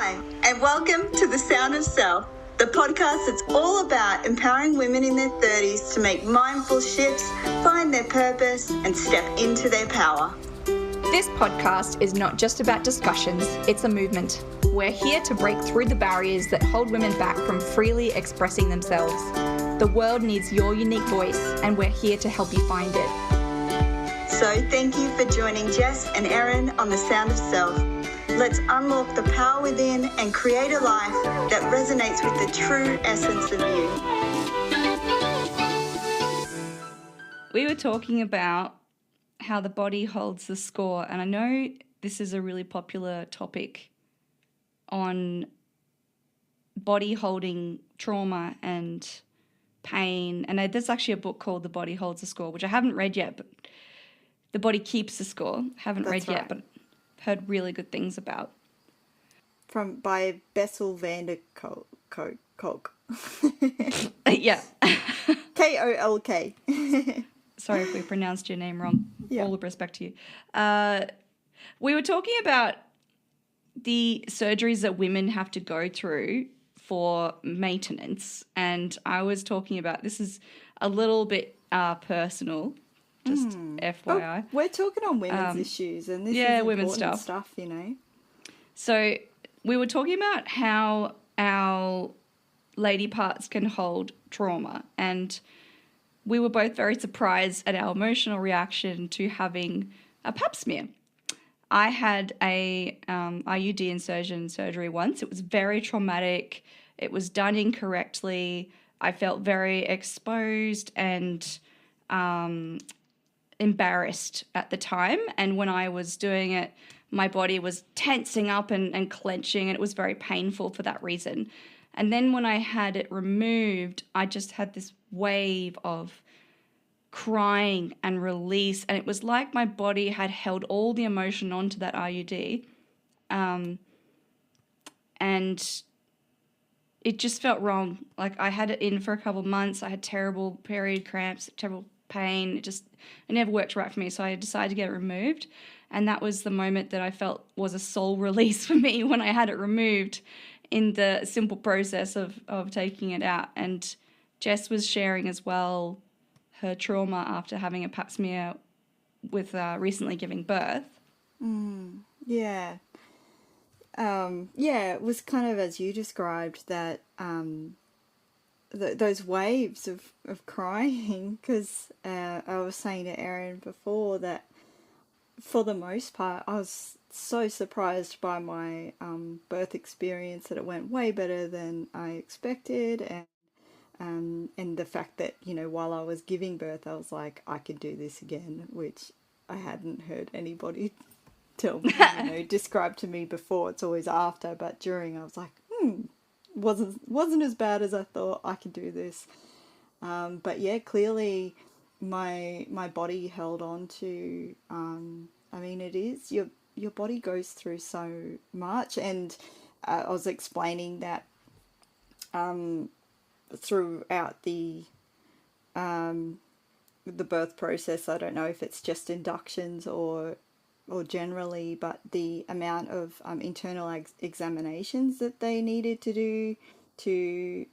Hi, and welcome to The Sound of Self, the podcast that's all about empowering women in their 30s to make mindful shifts, find their purpose, and step into their power. This podcast is not just about discussions, it's a movement. We're here to break through the barriers that hold women back from freely expressing themselves. The world needs your unique voice, and we're here to help you find it. So thank you for joining Jess and Erin on The Sound of Self. Let's unlock the power within and create a life that resonates with the true essence of you. We were talking about how the body holds the score, and I know this is a really popular topic on body holding trauma and pain, and there's actually a book called The Body Holds the Score, which I haven't read yet, but The Body Keeps the Score. Haven't read yet, but heard really good things about. By Bessel Kolk. Yeah. Kolk. Sorry if we pronounced your name wrong. Yeah. All the respect to you. We were talking about the surgeries that women have to go through for maintenance, and I was talking about, this is a little bit personal, just FYI. Oh, we're talking on women's issues, and this is women's important stuff, you know. So we were talking about how our lady parts can hold trauma, and we were both very surprised at our emotional reaction to having a pap smear. I had a IUD insertion surgery once. It was very traumatic. It was done incorrectly. I felt very exposed and embarrassed at the time. And when I was doing it, my body was tensing up and clenching, and it was very painful for that reason. And then when I had it removed, I just had this wave of crying and release, and it was like my body had held all the emotion onto that IUD, and it just felt wrong. Like, I had it in for a couple of months. I had terrible period cramps, terrible pain. It never worked right for me, so I decided to get it removed, and that was the moment that I felt was a soul release for me, when I had it removed, in the simple process of taking it out. And Jess was sharing as well her trauma after having a pap smear with recently giving birth. Yeah. It was kind of as you described, that those waves of crying, because I was saying to Erin before that for the most part I was so surprised by my birth experience that it went way better than I expected, and the fact that, you know, while I was giving birth, I was like, I could do this again, which I hadn't heard anybody tell me, describe to me before. It's always after, but during I was like, wasn't as bad as I thought. I could do this. But yeah, clearly my body held on to, it is, your body goes through so much. And I was explaining that throughout the birth process, I don't know if it's just inductions or generally, but the amount of internal examinations that they needed to do to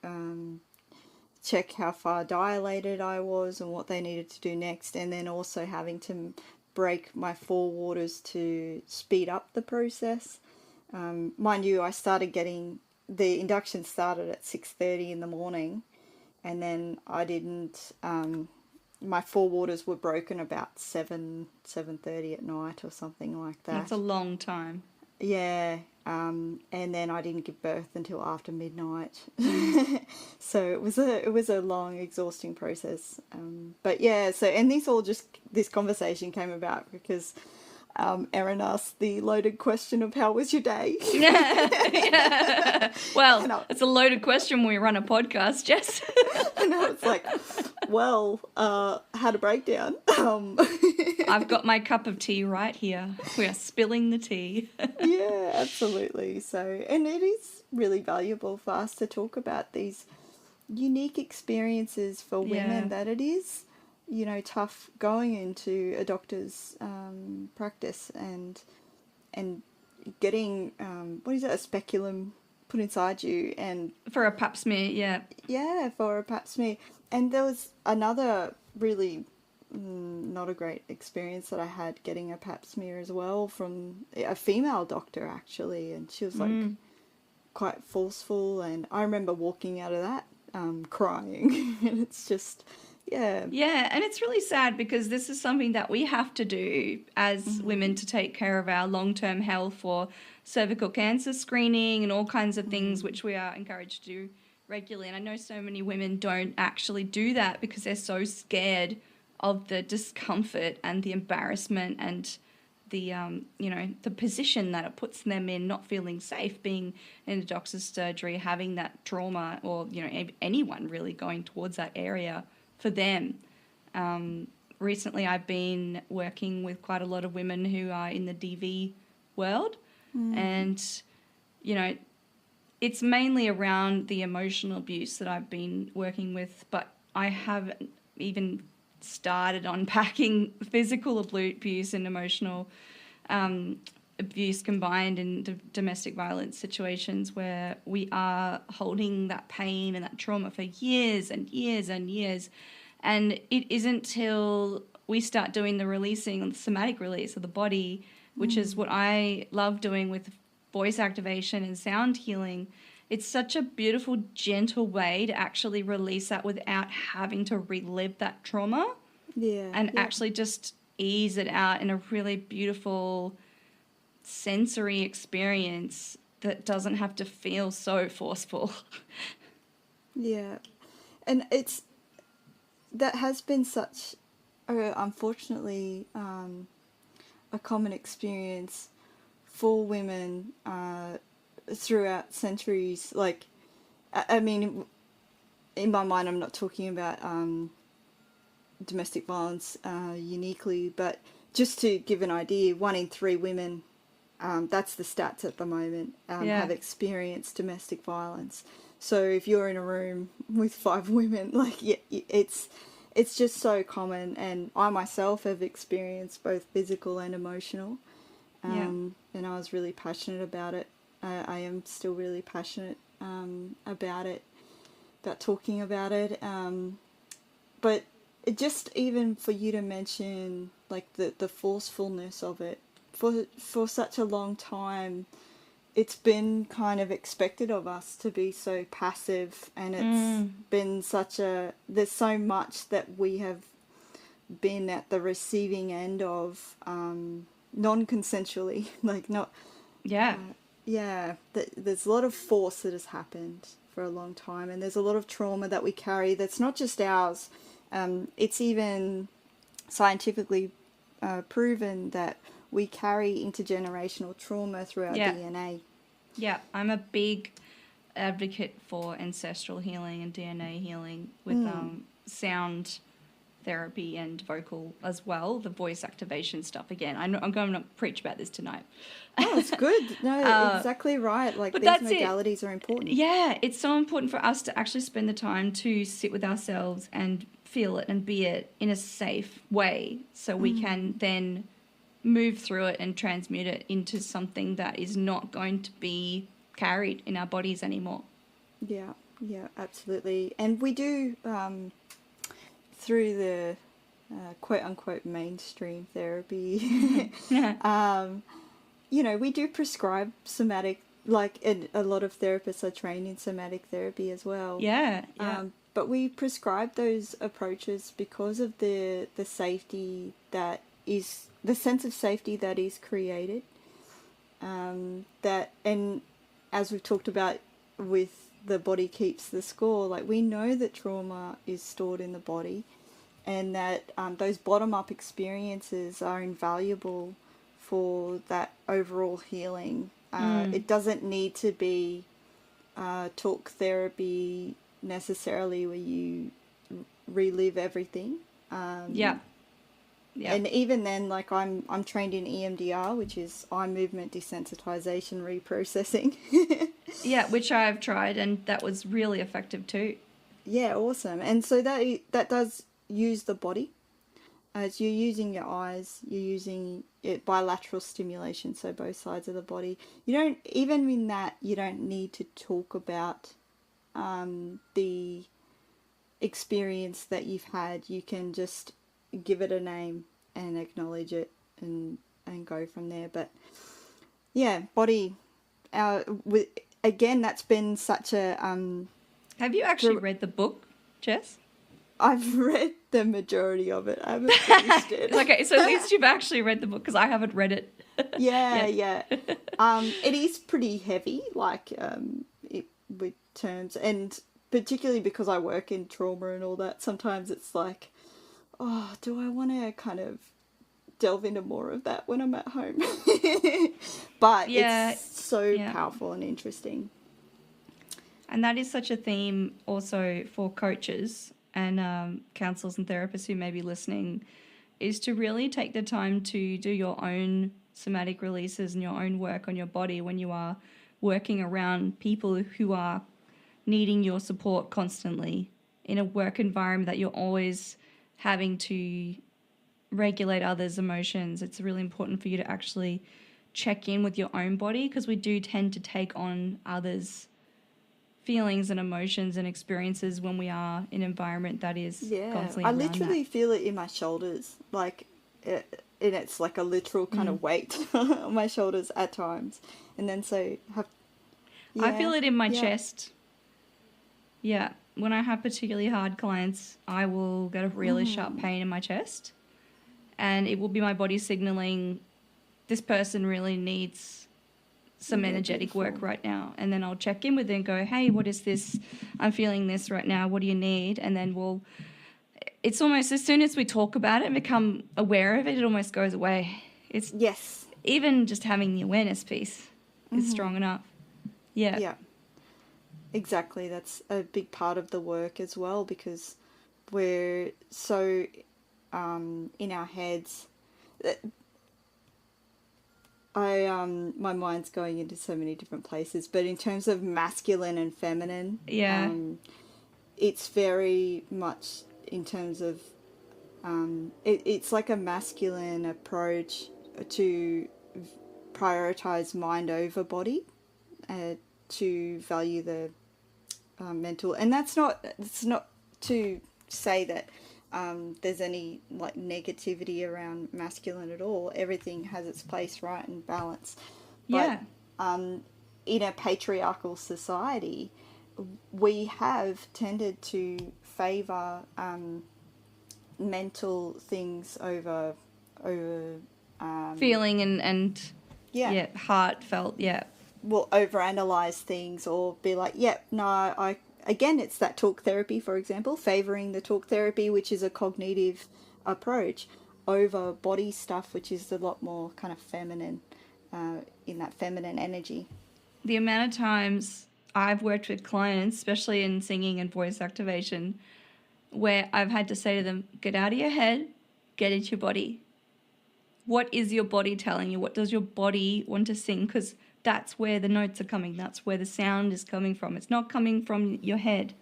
check how far dilated I was and what they needed to do next, and then also having to break my forewaters to speed up the process. Mind you, I started getting, the induction started at 6:30 in the morning, and then I didn't, my forewaters were broken about 7:30 at night or something like that. That's a long time. Yeah, and then I didn't give birth until after midnight. So it was a long, exhausting process. But yeah, so, and this conversation came about because Erin asked the loaded question of, how was your day? Yeah. Well, it's a loaded question when we run a podcast, Jess. And I was like, well, had a breakdown. I've got my cup of tea right here. We are spilling the tea. Yeah, absolutely. So, and it is really valuable for us to talk about these unique experiences for women, that it is, you know, tough going into a doctor's practice, and getting, what is it, a speculum put inside you, and For a pap smear, yeah. yeah, for a pap smear. And there was another really not a great experience that I had getting a pap smear as well, from a female doctor actually, and she was like quite forceful, and I remember walking out of that crying. And it's just, yeah. Yeah, and it's really sad because this is something that we have to do as women to take care of our long-term health, for cervical cancer screening and all kinds of things, which we are encouraged to do regularly. And I know so many women don't actually do that because they're so scared of the discomfort and the embarrassment and the the position that it puts them in, not feeling safe, being in a doctor's surgery, having that trauma, or anyone really going towards that area for them. Recently I've been working with quite a lot of women who are in the DV world, and it's mainly around the emotional abuse that I've been working with, but I haven't even started unpacking physical abuse and emotional abuse combined in domestic violence situations, where we are holding that pain and that trauma for years and years and years. And it isn't till we start doing the releasing, the somatic release of the body, which is what I love doing with voice activation and sound healing. It's such a beautiful, gentle way to actually release that without having to relive that trauma. Yeah. And actually just ease it out in a really beautiful sensory experience that doesn't have to feel so forceful. Yeah. And that has been such, unfortunately, a common experience for women throughout centuries. Like, I mean, in my mind, I'm not talking about domestic violence uniquely, but just to give an idea, 1 in 3 women, that's the stats at the moment, have experienced domestic violence. So if you're in a room with 5 women, like, it's just so common. And I myself have experienced both physical and emotional, and I was really passionate about it. I am still really passionate about it, about talking about it. But it just, even for you to mention, like, the forcefulness of it, for such a long time, it's been kind of expected of us to be so passive, and it's been there's so much that we have been at the receiving end of, non-consensually, like, not... there's a lot of force that has happened for a long time, and there's a lot of trauma that we carry that's not just ours. It's even scientifically proven that we carry intergenerational trauma through our DNA. Yeah, I'm a big advocate for ancestral healing and DNA healing with sound therapy and vocal as well, the voice activation stuff. Again, I'm going to preach about this tonight. Oh, it's good. No, exactly right. Like, these modalities are important. Yeah, it's so important for us to actually spend the time to sit with ourselves and feel it and be it in a safe way, so we can then move through it and transmute it into something that is not going to be carried in our bodies anymore. Yeah, absolutely. And we do, through the quote-unquote mainstream therapy, we do prescribe somatic, like, and a lot of therapists are trained in somatic therapy as well. But we prescribe those approaches because of the safety that is, the sense of safety that is created. And as we've talked about with the body keeps the score, like, we know that trauma is stored in the body, and that those bottom-up experiences are invaluable for that overall healing. It doesn't need to be talk therapy necessarily where you relive everything. And even then, like, I'm trained in EMDR, which is eye movement desensitization reprocessing. Which I've tried, and that was really effective too. Yeah, awesome. And so that does use the body, as you're using your eyes, you're using it bilateral stimulation, so both sides of the body. You don't, even in that, you don't need to talk about the experience that you've had. You can just give it a name and acknowledge it and go from there. But yeah, body, again, that's been such a Have you actually read the book, Jess? I've read the majority of it. I haven't finished it. Okay, so at least you've actually read the book, because I haven't read it. Yeah. It is pretty heavy, like with terms, and particularly because I work in trauma and all that, sometimes it's like, oh, do I want to kind of delve into more of that when I'm at home? But it's so powerful and interesting. And that is such a theme also for coaches and counselors and therapists who may be listening, is to really take the time to do your own somatic releases and your own work on your body when you are working around people who are needing your support constantly in a work environment that you're always having to regulate others' emotions. It's really important for you to actually check in with your own body, because we do tend to take on others' feelings and emotions and experiences when we are in an environment that is constantly around I literally that. feel it in my shoulders, like and it's like a literal kind of weight on my shoulders at times, and then I feel it in my chest. Yeah, when I have particularly hard clients, I will get a really sharp pain in my chest, and it will be my body signaling this person really needs some energetic work right now. And then I'll check in with them and go, hey, what is this? I'm feeling this right now. What do you need? And then it's almost, as soon as we talk about it and become aware of it, it almost goes away. It's even just having the awareness piece is strong enough. Yeah, exactly. That's a big part of the work as well, because we're so in our heads. My mind's going into so many different places, but in terms of masculine and feminine, it's very much in terms of it's like a masculine approach to prioritize mind over body, to value the mental, and it's not to say that there's any like negativity around masculine at all. Everything has its place, right, and balance. But in a patriarchal society, we have tended to favour mental things over feeling and heartfelt. We'll overanalyze things or be like, again, it's that talk therapy, for example, favouring the talk therapy, which is a cognitive approach, over body stuff, which is a lot more kind of feminine, in that feminine energy. The amount of times I've worked with clients, especially in singing and voice activation, where I've had to say to them, get out of your head, get into your body. What is your body telling you? What does your body want to sing? Because that's where the notes are coming. That's where the sound is coming from. It's not coming from your head.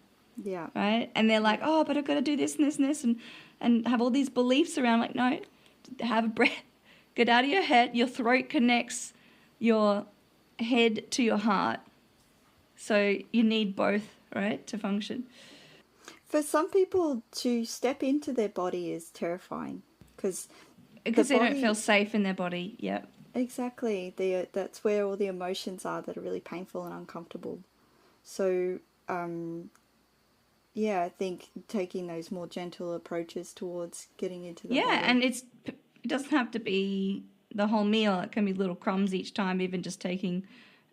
Yeah. Right? And they're like, oh, but I've got to do this and this and this, and have all these beliefs around, like, no, have a breath. Get out of your head. Your throat connects your head to your heart. So you need both, right, to function. For some people, to step into their body is terrifying because they don't feel safe in their body. Yep. Exactly. That's where all the emotions are that are really painful and uncomfortable. So, I think taking those more gentle approaches towards getting into the body. And it doesn't have to be the whole meal. It can be little crumbs each time, even just taking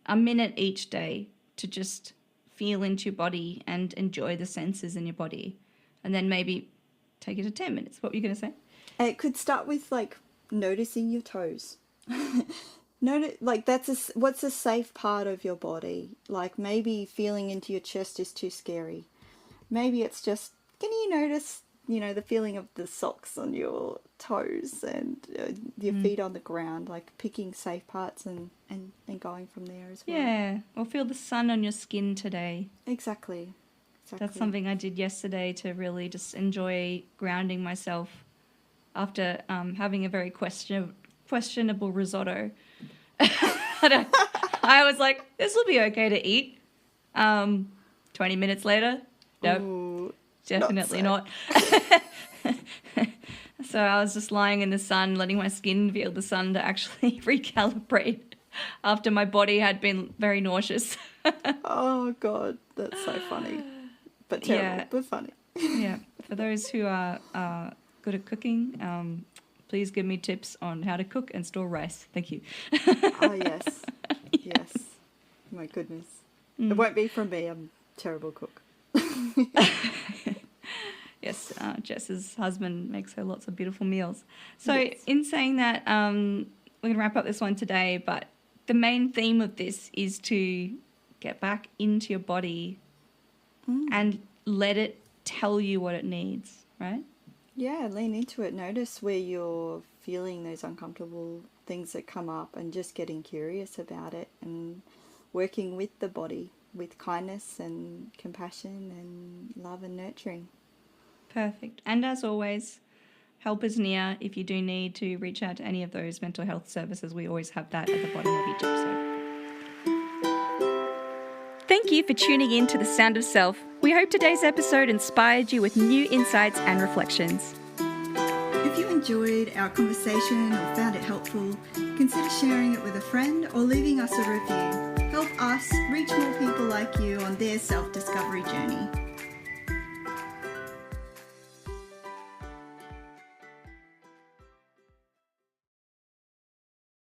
a minute each day to just feel into your body and enjoy the senses in your body. And then maybe take it to 10 minutes. What were you going to say? It could start with, like, noticing your toes. What's a safe part of your body? Like, maybe feeling into your chest is too scary. Maybe it's just, can you notice, the feeling of the socks on your toes and your feet on the ground, like picking safe parts and going from there as well. Yeah, or feel the sun on your skin today. Exactly. That's something I did yesterday to really just enjoy grounding myself after having a very questionable risotto. I was like, this will be okay to eat. 20 minutes later, nope, Ooh, definitely not. So I was just lying in the sun, letting my skin feel the sun to actually recalibrate after my body had been very nauseous. Oh, God, that's so funny. But terrible, but funny. Yeah. For those who are good at cooking, please give me tips on how to cook and store rice. Thank you. Oh, yes. Yes. My goodness. It won't be from me. I'm a terrible cook. Yes, Jess's husband makes her lots of beautiful meals. So Yes. in saying that, we're going to wrap up this one today, but the main theme of this is to get back into your body and let it tell you what it needs, right? Yeah, lean into it. Notice where you're feeling those uncomfortable things that come up and just getting curious about it and working with the body with kindness and compassion and love and nurturing. Perfect. And as always, help is near. If you do need to reach out to any of those mental health services, we always have that at the bottom of each episode. Thank you for tuning in to The Sound of Self. We hope today's episode inspired you with new insights and reflections. If you enjoyed our conversation or found it helpful, consider sharing it with a friend or leaving us a review. Help us reach more people like you on their self-discovery journey.